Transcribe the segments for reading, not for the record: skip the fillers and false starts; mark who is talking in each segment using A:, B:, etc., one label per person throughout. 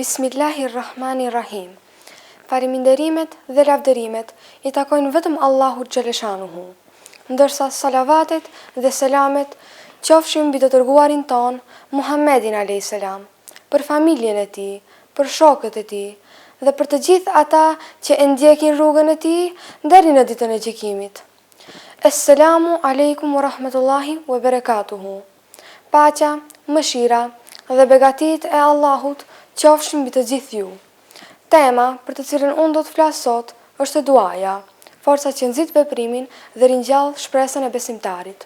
A: Bismillahirrahmanirrahim. Faliminderimet dhe lavdërimet i takojnë vetëm Allahut xhaleshanuhu, ndërsa salavatet dhe selamet qofshin mbi të dërguarin ton Muhammedin a.s., për familjen e tij, për shokët e tij dhe për të gjithë ata që e ndjekin rrugën e tij deri në ditën e gjykimit. Assalamu alaikum wa rahmatullahi wa barakatuhu. Paqja, mëshira dhe begatit e Allahut qofshin mbi të gjithë ju. Tema për të cilën unë do të flas sot është duaja, forca që nxit veprimin dhe ringjall shpresën e besimtarit.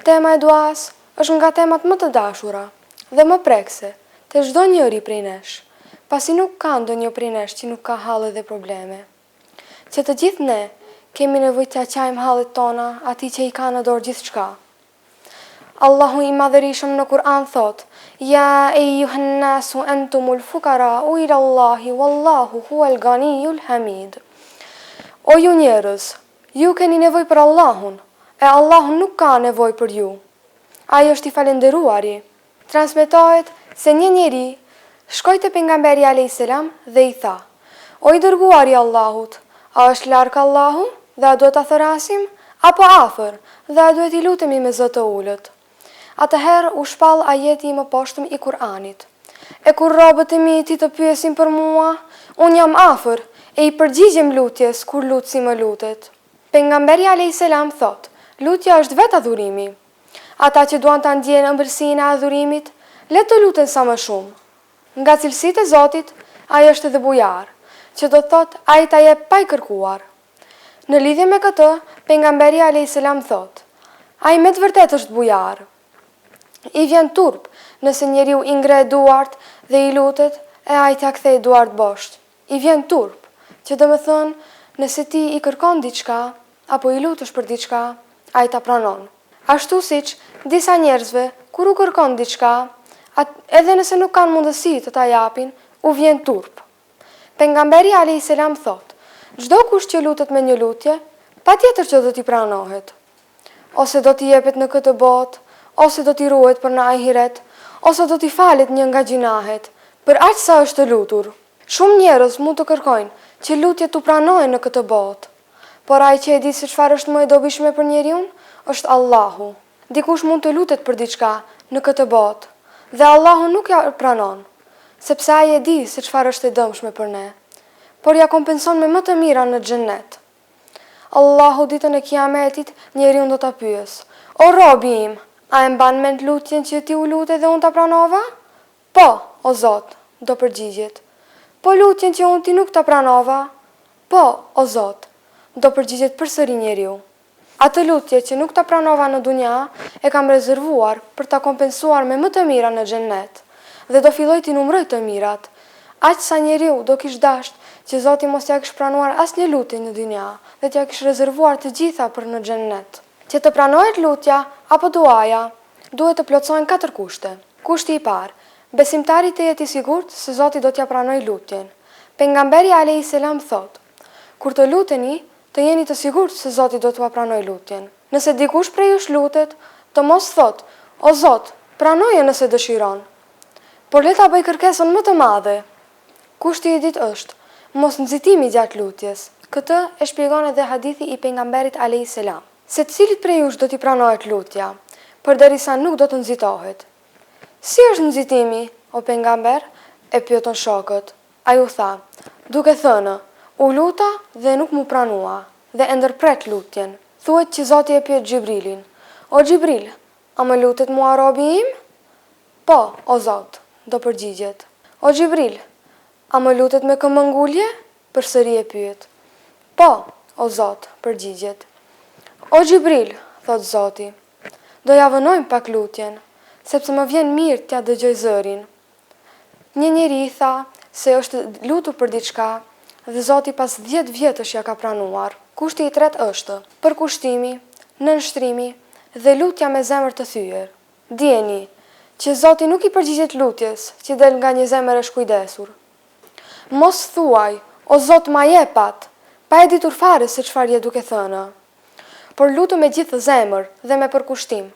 A: Tema e duas është nga temat më të dashura dhe më prekse te çdo njeri prej nesh, pasi nuk ka ndonjë prej nesh që nuk ka halle dhe probleme. Që të gjithë ne kemi nevojë të qajmë hallet tona atij që i ka në dorë gjithçka. Allahu i madhërisëm në Kur'an thot: Ja eyyuhan nasu antumul fuqara'u ila Allahi wallahu huwal ganiyyul hamid. O ju njerëz, ju keni nevojë për Allahun, e Allahu nuk ka nevojë për ju. Ai është i falendëruari. Transmetohet se një njeri shkoi te pejgamberi alayhis salam dhe i tha: O i dërguari i Allahut, a është larg Allahu dhe a duhet ta therasim, apo afër dhe a duhet i lutemi me zë të ulët? Atëherë u shpall ajeti më poshtëm i Kur'anit. E kur robët e mi ti të pyesin për mua, unë jam afër e i përgjigjem lutjes kur lutësi më lutet. Pejgamberi alayhis salam thot: Lutja është vetë adhurimi. Ata që duan ta ndjejnë ëmbëlsinë e adhurimit, le të luten sa më shumë. Nga cilësitë e Zotit, ai është edhe bujar, që do të thot ai ta jep pa i kërkuar. Në lidhje me këtë, pejgamberi alayhis salam thot: Ai me të vërtetë është bujar. I vjen turp nëse njeriu i ngre duart dhe i lutet e ai t'ia kthej duart bosht. I vjen turp, që do të thonë nëse ti i kërkon diçka apo i lutesh për diçka, ai ta pranon. Ashtu siç disa njerëzve kur u kërkon diçka, edhe nëse nuk kanë mundësi të ta japin, u vjen turp. Pejgamberi alayhis salam thot: Çdo kush që lutet me një lutje, patjetër që do t'i pranohet. Ose do t'i jepet në këtë botë, ose do t'i ruhet për në ahiret, ose do t'i falet një nga gjinahet, për aq sa është lutur. Shumë njerëz mund të kërkojnë që lutjet t'u pranohen në këtë botë, por ai që e di se çfarë është më e dobishme për njeriu është Allahu. Dikush mund të lutet për diçka në këtë botë, dhe Allahu nuk ja pranon, sepse ai e di se çfarë është e dëmshme për ne, por ja kompenson me më të mira në xhennet. Allahu ditën e Kiametit njeriu do ta pyes: O robi im, a e mban mend lutjen që ti u lute dhe unë ta pranova? Po, o Zot, do përgjigjet. Po lutjen që unë ti nuk ta pranova? Po, o Zot, do përgjigjet përsëri njeriu. Atë lutje që nuk ta pranova në dunja e kam rezervuar për ta kompensuar me më të mira në xhennet, dhe do filloj t'i numroj të mirat. Aq sa njeriu do kish dasht që Zoti mos t'ia kish pranuar asnjë lutje në dunja dhe t'ia kish rezervuar të gjitha për në xhennet. Që të pranohet lutja apo duaja, duhet të plotësohen 4 kushte. Kushti i parë, besimtari të jetë i sigurt se Zoti do t'ja pranojë lutjen. Pejgamberi alayhis salam thot: Kur të luteni, të jeni të sigurt se Zoti do t'ua pranojë lutjen. Nëse dikush prej jush lutet, të mos thot: O Zot, pranoje nëse dëshiron, por le ta bëj kërkesën më të madhe. Kushti i dytë është mos nxitimi gjatë lutjes. Këtë e shpjegon edhe hadithi i pejgamberit alayhis salam. Se të cilit prej jush do t'i pranohet lutja, përderisa nuk do të nxitohet. Si është nxitimi, o pejgamber? E pyetën shokët. Ai u tha: Duke thënë, u luta dhe nuk mu pranua, dhe e ndërpret lutjen. Thuhet që Zoti e pyet Xhibrilin: O Xhibril, a më lutet mua robi im? Po, o Zot, do përgjigjet. O Xhibril, a më lutet me këmbëngulje? Përsëri e pyet. Po, o Zot, përgjigjet. O Xhibril, thot Zoti, do ja vënojmë pak lutjen, sepse më vjen mirë t'ja dëgjoj zërin. Një njeri i tha se është lutur për diçka dhe Zoti pas 10 vjetësh ja ka pranuar. Kushti i tretë është përkushtimi, nënshtrimi dhe lutja me zemër të thyer. Dijeni që Zoti nuk i përgjigjet lutjes që del nga një zemër e shkujdesur. Mos thuaj: O Zot, ma jepat, pa e ditur fare se çfarë je duke thënë, por lutu me gjithë zemër dhe me përkushtim.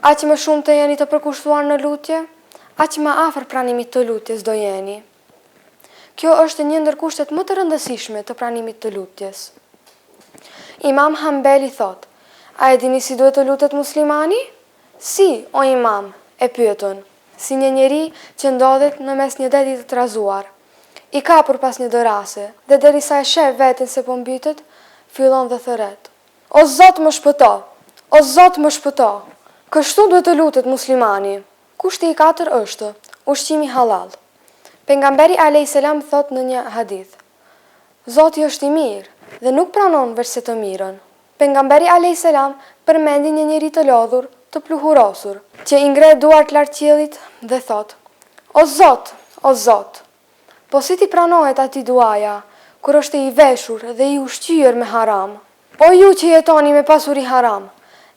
A: Aq më shumë të jeni të përkushtuar në lutje, aq më afër pranimit të lutjes do jeni. Kjo është një ndër kushtet më të rëndësishme të pranimit të lutjes. Imam Hanbeli thot, a e dini si duhet të lutet muslimani? Si, o imam, e pyetën, si një njeri që ndodhet në mes një deti të trazuar. I kapur pas një dërase, dhe derisa e sheh veten se po mbytet, fillon dhe thëret. O Zot më shpëto, o Zot më shpëto, kështu duhet të lutet muslimani. Kushti i 4 është ushqimi halal. Pejgamberi a.s. thot në një hadith, Zoti është i mirë dhe nuk pranon veçse të mirën. Pejgamberi a.s. përmendi një njeri të lodhur, të pluhurosur, që i ngre duart lart qiellit dhe thot, o Zot, po si ti pranohet ati duaja, kur është i veshur dhe i ushqyer me haram? O ju që jetoni me pasuri haram,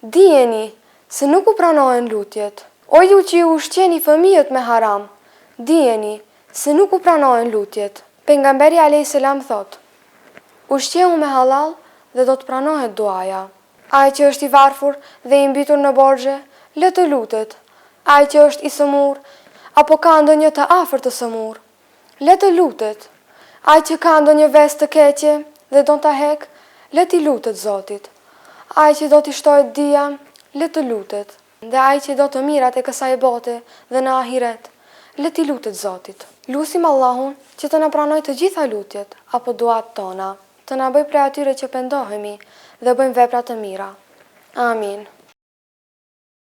A: dijeni se nuk u pranohen lutjet. O ju që ju ushqeni fëmijët me haram, dijeni se nuk u pranohen lutjet. Pejgamberi a.s. thot, ushqehu me halal dhe do të pranohet duaja. Ai që është i varfur dhe i mbitur në borxhe, le të lutet. Ai që është i sëmur, apo ka ndonjë të afërt të sëmur, le të lutet. Ai që ka ndonjë vesë të keqe dhe don ta hek, le t'i lutet Zotit. Ai që do t'i shtojë dia, le të lutet. Dhe ai që do të mirat e kësaj bote dhe në ahiret, le t'i lutet Zotit. Lutim Allahun që të na pranojë të gjitha lutjet apo duat tona, të na bëjë prej atyre që pendohemi dhe bëjmë vepra të mira. Amin.